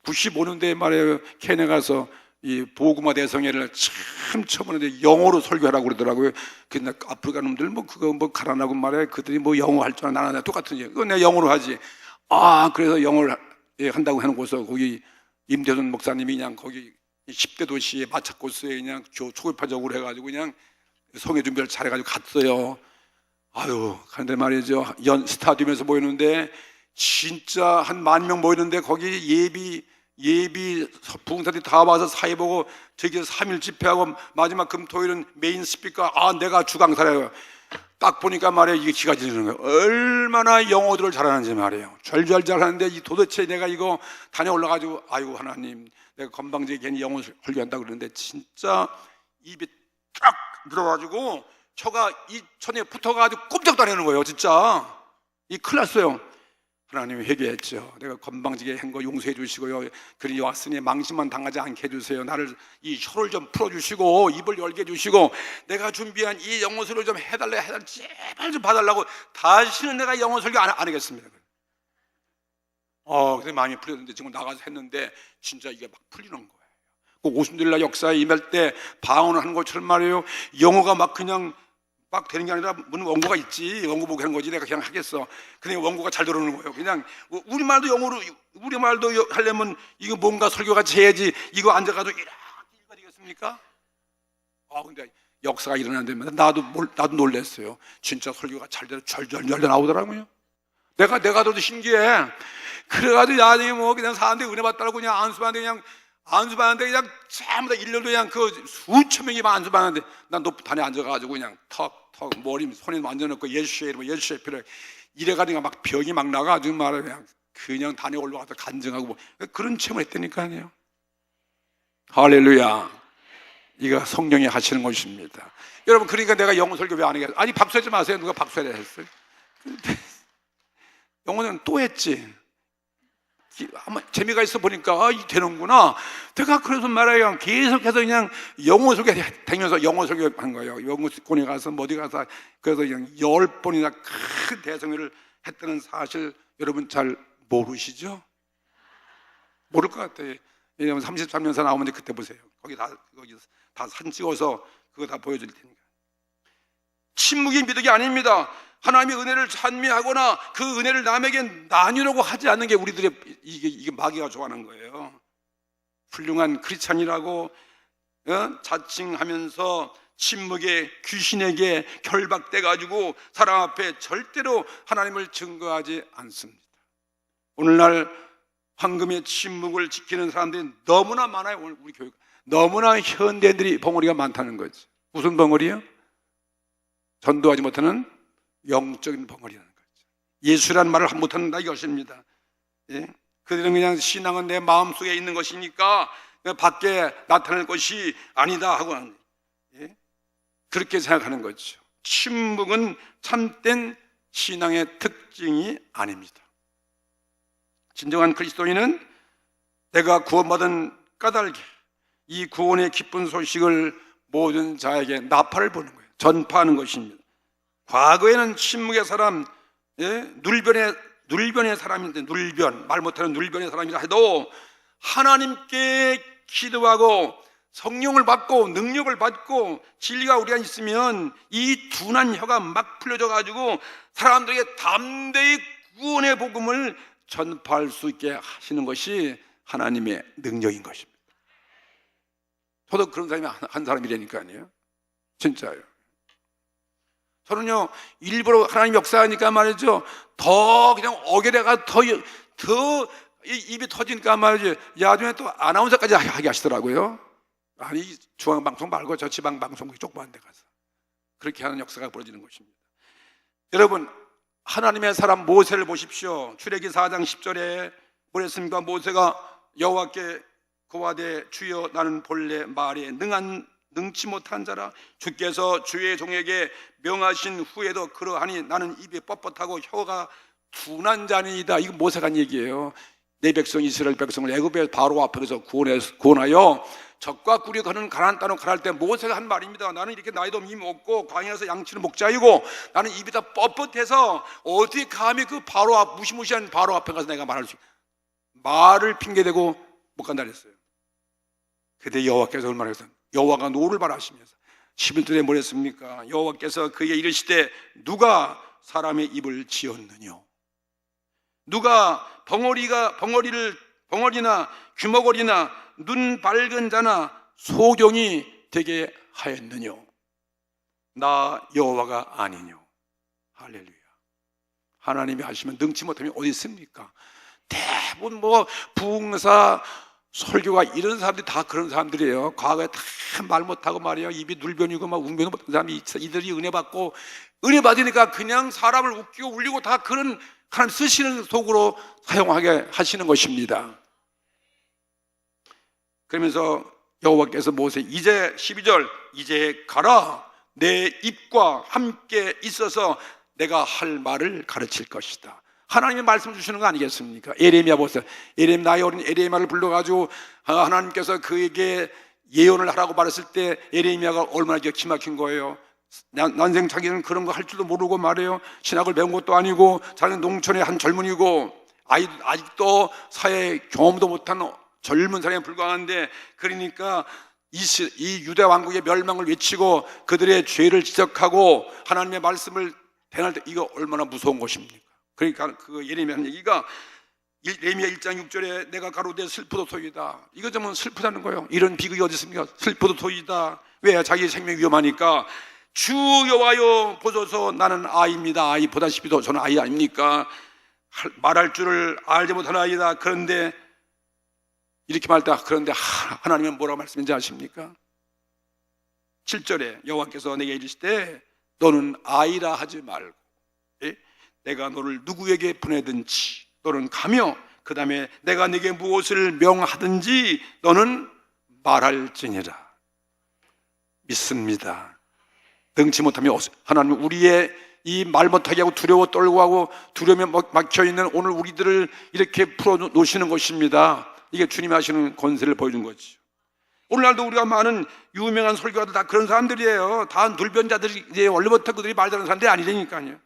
95년대에 말이에요. 케냐 가서 이 보구마 대성회를 참 처음에 영어로 설교하라고 그러더라고요. 근데 아프리카 놈들 그거 가라나고 말해. 그들이 영어 할 줄 아나 똑같은 얘기. 그거 내가 영어로 하지. 그래서 영어를 한다고 해놓고서 거기 임대준 목사님이 그냥 거기 10대 도시에 마차코스에 그냥 초급파적으로 해가지고 그냥 성회 준비를 잘해가지고 갔어요. 그런데 말이죠. 스타디움에서 모이는데 진짜 한 10,000명 모이는데 거기 예비 부흥사들이 다 와서 사회 보고 저기서 3일 집회하고 마지막 금토일은 메인 스피커 내가 주강사래요. 딱 보니까 말이에요. 이게 기가 지르는 거예요. 얼마나 영어들을 잘하는지 말이에요. 절절 잘하는데 도대체 내가 이거 다녀올라가지고 하나님 내가 건방지게 괜히 영어 설교한다고 그러는데 진짜 입이 딱 들어가지고 혀가 이 천에 붙어가지고 꼼짝도 안 하는 거예요. 진짜 큰일 났어요. 하나님 회개했죠. 내가 건방지게 한 거 용서해 주시고요. 그리 왔으니 망신만 당하지 않게 해주세요. 나를 이 혀를 좀 풀어주시고 입을 열게 해주시고 내가 준비한 이 영어 설교 좀 해달래 제발 좀 봐달라고. 다시는 내가 영어 설교 안 하겠습니다. 그래서 마음이 풀렸는데 지금 나가서 했는데 진짜 이게 막 풀리는 거예요. 그 오순절날 역사에 임할 때 방언을 하는 것처럼 말이에요. 영어가 막 그냥 막 되는 게 아니라 무슨 원고가 있지. 원고 보고 하는 거지. 내가 그냥 하겠어. 근데 원고가 잘 들어오는 거예요. 그냥 우리말도 영어로 우리말도 하려면 이거 뭔가 설교같이 해야지. 이거 앉아가지고 있습니까? 근데 역사가 일어나는데 나도 놀랐어요. 진짜 설교가 잘대로 절절절 나오더라고요. 내가도 신기해. 그래가지고 야니 뭐 그냥 사람들이 은혜 받다고 그냥 안수받는데 그냥 전부 다 1년도 그냥 그 수천 명이 안수받는데 난 높단에 앉아가지고 그냥 턱 머리 손에 만져놓고 예수의 이름 예수의 피를 이래가니까 막 병이 막 나가지고 말이야 그냥 단에 올라가서 간증하고 뭐 그런 체험을 했다니까요. 할렐루야. 이거 성령이 하시는 것입니다. 여러분, 그러니까 내가 영어 설교 왜 안 하겠어요? 아니 박수하지 마세요. 누가 박수해야 했어요? 영어는 또 했지. 아마 재미가 있어 보니까 이 되는구나. 내가 그래서 말해요. 계속해서 그냥 영어 설교 다니면서 영어 설교 한 거예요. 영어권에 가서 어디 가서 그래서 그냥 10번이나 큰 대성회를 했다는 사실 여러분 잘 모르시죠? 모를 것 같아요. 왜냐면 33년사 나오면 그때 보세요. 거기 다 사진 찍어서 그거 다 보여줄 테니까. 침묵이 미덕이 아닙니다. 하나님의 은혜를 찬미하거나 그 은혜를 남에게 나누려고 하지 않는 게 우리들의 이게 마귀가 좋아하는 거예요. 훌륭한 크리스찬이라고 자칭하면서 침묵에 귀신에게 결박돼 가지고 사람 앞에 절대로 하나님을 증거하지 않습니다. 오늘날 황금의 침묵을 지키는 사람들이 너무나 많아요. 오늘 우리 교육 너무나 현대인들이 벙어리가 많다는 거지. 무슨 벙어리요? 전도하지 못하는 영적인 벙어리라는 거죠. 예수라는 말을 못한다 이것입니다. 예? 그들은 그냥 신앙은 내 마음속에 있는 것이니까 밖에 나타날 것이 아니다 하고 예? 그렇게 생각하는 거죠. 침묵은 참된 신앙의 특징이 아닙니다. 진정한 그리스도인은 내가 구원받은 까닭에 이 구원의 기쁜 소식을 모든 자에게 나팔을 부는 거예요. 전파하는 것입니다. 과거에는 침묵의 사람, 눌변의 사람인데 말 못하는 눌변의 사람이라 해도 하나님께 기도하고 성령을 받고 능력을 받고 진리가 우리 안에 있으면 이 둔한 혀가 막 풀려져 가지고 사람들에게 담대히 구원의 복음을 전파할 수 있게 하시는 것이 하나님의 능력인 것입니다. 저도 그런 사람이 한 사람이라니까요. 진짜요. 저는요 일부러 하나님 역사하니까 말이죠 더 그냥 어게다가 더 입이 터지니까 말이죠 나중에 또 아나운서까지 하게 하시더라고요. 아니 중앙방송 말고 저 지방방송 조그만 데 가서 그렇게 하는 역사가 벌어지는 것입니다. 여러분, 하나님의 사람 모세를 보십시오. 출애기 4장 10절에 뭐랬습니까? 모세가 여호와께 고하되 주여 나는 본래 말에 능치 못한 자라 주께서 주의 종에게 명하신 후에도 그러하니 나는 입이 뻣뻣하고 혀가 둔한 자니이다. 이거 모세가 한 얘기예요. 내 백성 이스라엘 백성을 애굽의 바로 앞에서 구원하여 적과 꿀이 거는 가나안 땅으로 가랄 때 모세가 한 말입니다. 나는 이렇게 나이도 이미 먹고 광야에서 양치는 목자이고 나는 입이 다 뻣뻣해서 어떻게 감히 그 바로 앞 무시무시한 바로 앞에 가서 내가 말할 수 말을 핑계대고 못 간다 그랬어요. 그때 여호와께서 얼마나 했어요? 여호와가 노를 바라시면서 11절에 뭐랬습니까? 여호와께서 그에게 이르시되 누가 사람의 입을 지었느냐? 누가 벙어리나 귀머거리나 눈 밝은 자나 소경이 되게 하였느냐? 나 여호와가 아니뇨. 할렐루야. 하나님이 하시면 능치 못하면 어디 있습니까? 대부분 부흥사 설교가 이런 사람들이 다 그런 사람들이에요. 과거에 다 말 못하고 말이에요. 입이 눌변이고 막 웅변이 못한 사람이 이들이 은혜 받으니까 그냥 사람을 웃기고 울리고 다 그런 하나님 쓰시는 속으로 사용하게 하시는 것입니다. 그러면서 여호와께서 모세 이제 12절 이제 가라 내 입과 함께 있어서 내가 할 말을 가르칠 것이다. 하나님의 말씀 주시는 거 아니겠습니까? 에레미야 보세요. 나의 어린 에레미야를 불러가지고 하나님께서 그에게 예언을 하라고 말했을 때 에레미야가 얼마나 기막힌 거예요. 난생 자기는 그런 거 할 줄도 모르고 말해요. 신학을 배운 것도 아니고 자기는 농촌의 한 젊은이고 아직도 사회 경험도 못한 젊은 사람에 불과한데 그러니까 이 유대 왕국의 멸망을 외치고 그들의 죄를 지적하고 하나님의 말씀을 대할 때 이거 얼마나 무서운 것입니까? 그러니까 그 예레미야 하는 얘기가 예레미야 1장 6절에 내가 가로되 슬프도소이다. 이거 좀 슬프다는 거예요. 이런 비극이 어디 있습니까? 슬프도소이다. 왜? 자기 생명이 위험하니까. 주 여호와여 보소서 나는 아이입니다. 아이 보다시피도 저는 아이 아닙니까? 말할 줄을 알지 못하나이다. 그런데 이렇게 말할 때 그런데 하나님은 뭐라고 말씀인지 아십니까? 7절에 여호와께서 내게 이르시되 너는 아이라 하지 말고 내가 너를 누구에게 보내든지 너는 가며 그 다음에 내가 네게 무엇을 명하든지 너는 말할지니라. 믿습니다. 능치 못하면 하나님 우리의 이 말 못하게 하고 두려워 떨고 하고 두려움에 막혀있는 오늘 우리들을 이렇게 풀어놓으시는 것입니다. 이게 주님이 하시는 권세를 보여준 거죠. 오늘날도 우리가 많은 유명한 설교가들 다 그런 사람들이에요. 다 눌변자들이 이제 원래부터 그들이 말 잘하는 사람들이 아니라니까요.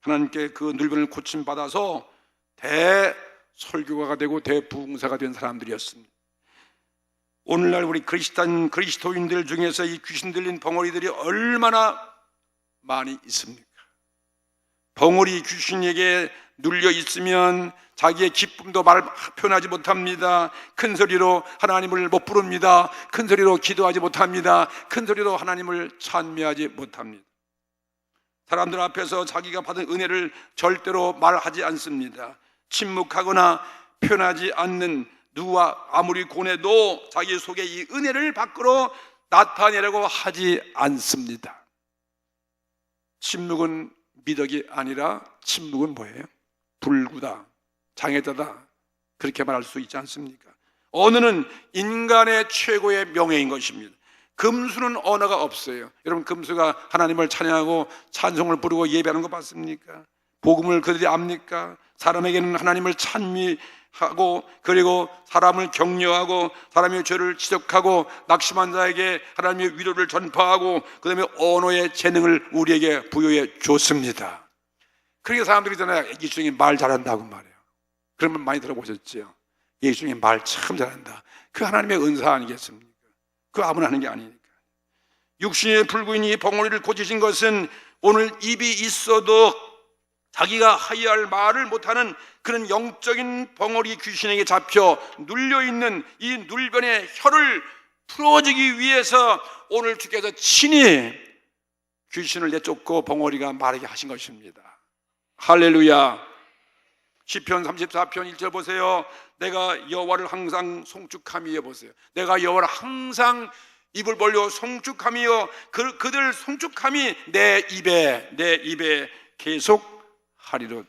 하나님께 그 눌변을 고침받아서 대설교가가 되고 대부흥사가 된 사람들이었습니다. 오늘날 우리 그리스도인들 중에서 이 귀신 들린 벙어리들이 얼마나 많이 있습니까? 벙어리 귀신에게 눌려 있으면 자기의 기쁨도 표현하지 못합니다. 큰 소리로 하나님을 못 부릅니다. 큰 소리로 기도하지 못합니다. 큰 소리로 하나님을 찬미하지 못합니다. 사람들 앞에서 자기가 받은 은혜를 절대로 말하지 않습니다. 침묵하거나 표현하지 않는 누가 아무리 고뇌도 자기 속에 이 은혜를 밖으로 나타내려고 하지 않습니다. 침묵은 미덕이 아니라 침묵은 뭐예요? 불구다, 장애자다, 그렇게 말할 수 있지 않습니까? 언어는 인간의 최고의 명예인 것입니다. 금수는 언어가 없어요. 여러분 금수가 하나님을 찬양하고 찬송을 부르고 예배하는 거 봤습니까? 복음을 그들이 압니까? 사람에게는 하나님을 찬미하고 그리고 사람을 격려하고 사람의 죄를 지적하고 낙심한 자에게 하나님의 위로를 전파하고 그 다음에 언어의 재능을 우리에게 부여해 줬습니다. 그러니까 사람들이 있잖아요. 예수님이 말 잘한다고 말해요. 그러면 많이 들어보셨죠? 예수님이 말 참 잘한다. 그 하나님의 은사 아니겠습니까? 그 아무나 하는 게 아니니까. 육신의 불구인이 벙어리를 고치신 것은 오늘 입이 있어도 자기가 하여야 할 말을 못하는 그런 영적인 벙어리 귀신에게 잡혀 눌려있는 이 눌변의 혀를 풀어주기 위해서 오늘 주께서 친히 귀신을 내쫓고 벙어리가 말하게 하신 것입니다. 할렐루야. 시편 34편 1절 보세요. 내가 여호와를 항상 송축함이여 보세요. 내가 여호와를 항상 입을 벌려 송축함이여 그들 송축함이 내 입에 계속 하리로다.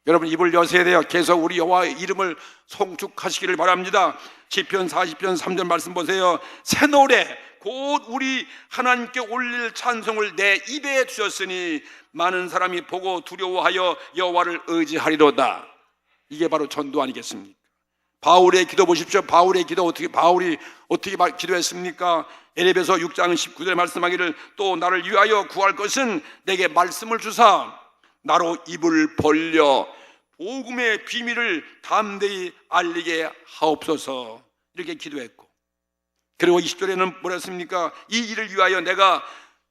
여러분 입을 여셔야 돼요. 계속 우리 여호와의 이름을 송축하시기를 바랍니다. 시편 40편 3절 말씀 보세요. 새 노래 곧 우리 하나님께 올릴 찬송을 내 입에 주셨으니 많은 사람이 보고 두려워하여 여호와를 의지하리로다. 이게 바로 전도 아니겠습니까? 바울의 기도 보십시오. 바울이 어떻게 기도했습니까? 에베소 6장 19절에 말씀하기를 또 나를 위하여 구할 것은 내게 말씀을 주사 나로 입을 벌려 복음의 비밀을 담대히 알리게 하옵소서. 이렇게 기도했고 그리고 20절에는 뭐라 했습니까? 이 일을 위하여 내가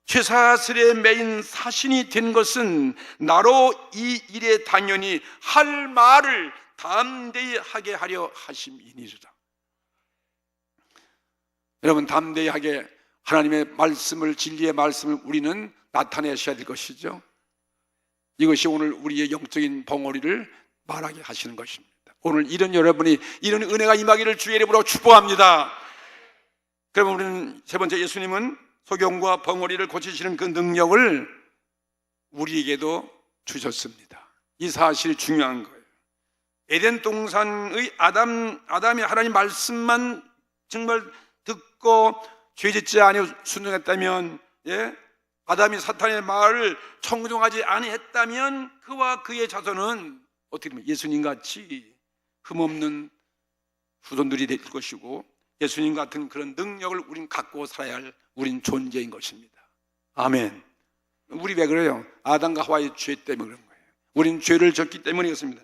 쇠사슬에 매인 사신이 된 것은 나로 이 일에 당연히 할 말을 담대히 하게 하려 하심이니라. 여러분 담대히 하게 하나님의 말씀을 진리의 말씀을 우리는 나타내셔야 될 것이죠. 이것이 오늘 우리의 영적인 벙어리를 말하게 하시는 것입니다. 오늘 이런 여러분이 이런 은혜가 임하기를 주의 이름으로 축복합니다. 그러면 우리는 세 번째 예수님은 소경과 벙어리를 고치시는 그 능력을 우리에게도 주셨습니다. 이 사실이 중요한 거예요. 에덴 동산의 아담이 하나님 말씀만 정말 듣고 죄짓지 아니하고 순종했다면, 아담이 사탄의 말을 청종하지 아니했다면 그와 그의 자손은 어떻게 보면 예수님같이 흠없는 후손들이 될 것이고 예수님 같은 그런 능력을 우린 갖고 살아야 할 우린 존재인 것입니다. 아멘. 우리 왜 그래요? 아담과 하와의 죄 때문에 그런 거예요. 우린 죄를 졌기 때문에 그렇습니다.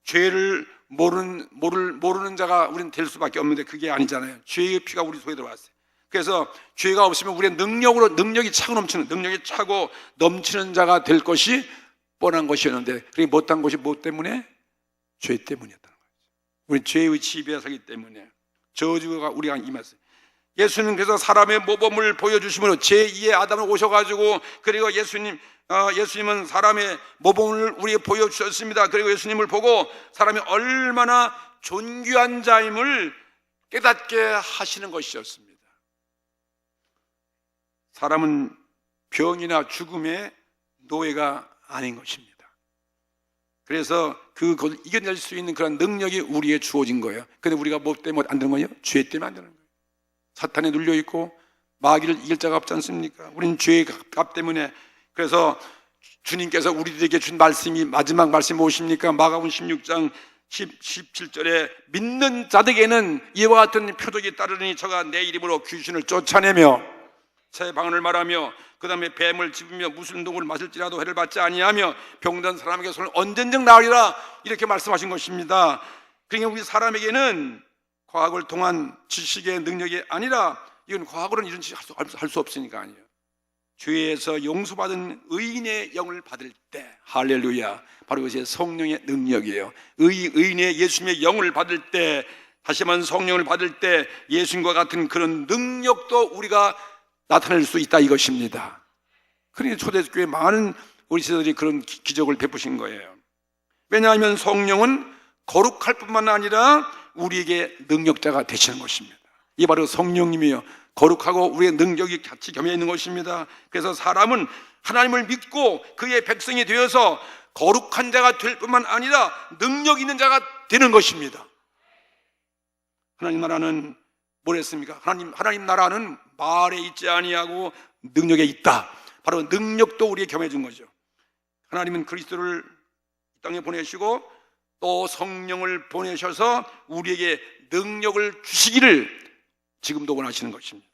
죄를 모르는 자가 우린 될 수밖에 없는데 그게 아니잖아요. 죄의 피가 우리 속에 들어왔어요. 그래서 죄가 없으면 우리의 능력이 차고 넘치는 자가 될 것이 뻔한 것이었는데 그게 못한 것이 뭐 때문에? 죄 때문이었다는 거죠. 우리 죄의 지배에 서기 때문에 저주가 우리가 임했어요. 예수님 그래서 사람의 모범을 보여주심으로 제2의 아담을 오셔가지고, 그리고 예수님은 사람의 모범을 우리에게 보여주셨습니다. 그리고 예수님을 보고 사람이 얼마나 존귀한 자임을 깨닫게 하시는 것이었습니다. 사람은 병이나 죽음의 노예가 아닌 것입니다. 그래서 그것을 이겨낼 수 있는 그런 능력이 우리에게 주어진 거예요. 근데 우리가 뭐 때문에 안 되는 거예요? 죄 때문에 안 되는 거예요. 사탄에 눌려있고 마귀를 이길 자가 없지 않습니까? 우리는 죄의 값 때문에. 그래서 주님께서 우리들에게 준 말씀이 마지막 말씀이 무엇입니까? 마가복음 16장 17절에 믿는 자들에게는 이와 같은 표적이 따르니 저가 내 이름으로 귀신을 쫓아내며 새 방언을 말하며 그 다음에 뱀을 집으며 무슨 독을 마실지라도 해를 받지 아니하며 병든 사람에게 손을 언젠적 나으리라, 이렇게 말씀하신 것입니다. 그러니까 우리 사람에게는 과학을 통한 지식의 능력이 아니라, 이건 과학으로는 이런 지식 할 수 없으니까 아니에요. 죄에서 용서받은 의인의 영을 받을 때, 할렐루야, 바로 이것이 성령의 능력이에요. 의인의 예수님의 영을 받을 때, 다시 한번 성령을 받을 때 예수님과 같은 그런 능력도 우리가 나타낼 수 있다, 이것입니다. 그러니 초대교회 많은 우리 세대들이 그런 기적을 베푸신 거예요. 왜냐하면 성령은 거룩할 뿐만 아니라 우리에게 능력자가 되시는 것입니다. 이게 바로 성령님이요, 거룩하고 우리의 능력이 같이 겸해 있는 것입니다. 그래서 사람은 하나님을 믿고 그의 백성이 되어서 거룩한 자가 될 뿐만 아니라 능력 있는 자가 되는 것입니다. 하나님 나라는 뭐랬습니까? 하나님 나라는 말에 있지 아니하고 능력에 있다. 바로 능력도 우리에게 겸해 준 거죠. 하나님은 그리스도를 이 땅에 보내시고 또 성령을 보내셔서 우리에게 능력을 주시기를 지금도 원하시는 것입니다.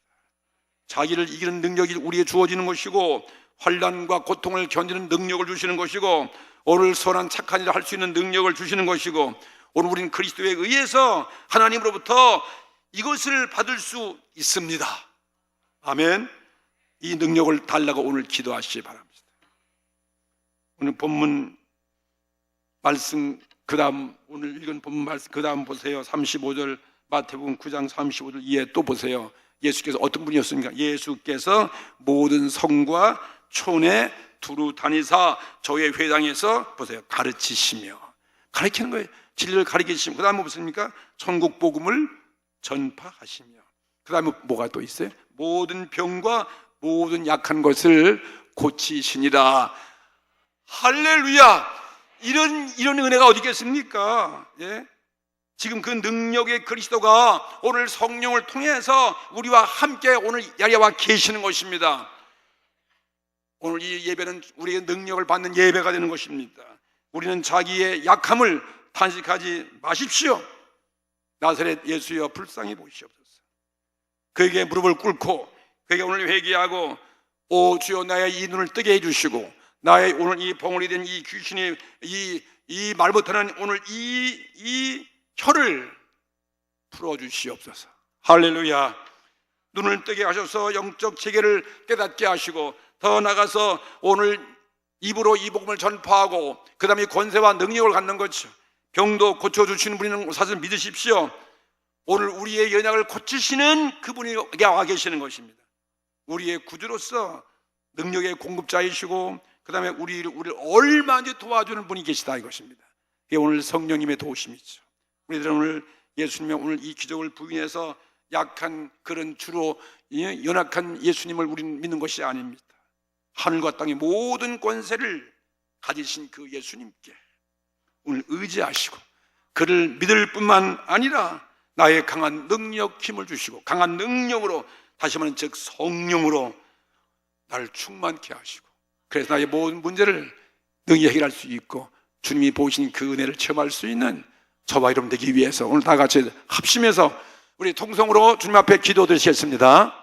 자기를 이기는 능력이 우리에게 주어지는 것이고, 환난과 고통을 견디는 능력을 주시는 것이고, 오늘 선한 착한 일을 할 수 있는 능력을 주시는 것이고, 오늘 우리는 그리스도에 의해서 하나님으로부터 이것을 받을 수 있습니다. 아멘. 이 능력을 달라고 오늘 기도하시기 바랍니다. 오늘 본문 말씀, 그 다음 오늘 읽은 본문 말씀, 그 다음 보세요. 35절, 마태복음 9장 35절 이해 또 보세요. 예수께서 어떤 분이었습니까? 예수께서 모든 성과 촌에 두루 다니사 저의 회당에서 보세요, 가르치시며, 가르치는 거예요. 진리를 가르치시며, 그 다음에 무엇입니까? 천국 복음을 전파하시며, 그 다음에 뭐가 또 있어요? 모든 병과 모든 약한 것을 고치시니라. 할렐루야! 이런 은혜가 어디 있겠습니까? 예? 지금 그 능력의 그리스도가 오늘 성령을 통해서 우리와 함께 오늘 야리와 계시는 것입니다. 오늘 이 예배는 우리의 능력을 받는 예배가 되는 것입니다. 우리는 자기의 약함을 탄식하지 마십시오. 나사렛 예수여 불쌍히 보시옵소서. 그에게 무릎을 꿇고 그에게 오늘 회개하고, 오 주여 나의 이 눈을 뜨게 해주시고, 나의 오늘 이 봉우리 된 이 귀신이 이 말 못하는 오늘 이 혀를 풀어주시옵소서. 할렐루야. 눈을 뜨게 하셔서 영적 체계를 깨닫게 하시고, 더 나가서 오늘 입으로 이 복음을 전파하고, 그 다음에 권세와 능력을 갖는 거죠. 병도 고쳐주시는 분이는 사실 믿으십시오. 오늘 우리의 연약을 고치시는 그분이 와 계시는 것입니다. 우리의 구주로서 능력의 공급자이시고, 그 다음에 우리를 얼마든지 도와주는 분이 계시다, 이것입니다. 이게 오늘 성령님의 도우심이죠. 우리들은 오늘 예수님의 오늘 이 기적을 부인해서 약한 그런 주로 연약한 예수님을 우리는 믿는 것이 아닙니다. 하늘과 땅의 모든 권세를 가지신 그 예수님께 오늘 의지하시고, 그를 믿을 뿐만 아니라 나의 강한 능력, 힘을 주시고, 강한 능력으로, 다시 말하면 즉 성령으로 나를 충만케 하시고, 그래서 나의 모든 문제를 능히 해결할 수 있고, 주님이 보신 그 은혜를 체험할 수 있는 저와 여러분 되기 위해서 오늘 다 같이 합심해서 우리 통성으로 주님 앞에 기도드리겠습니다.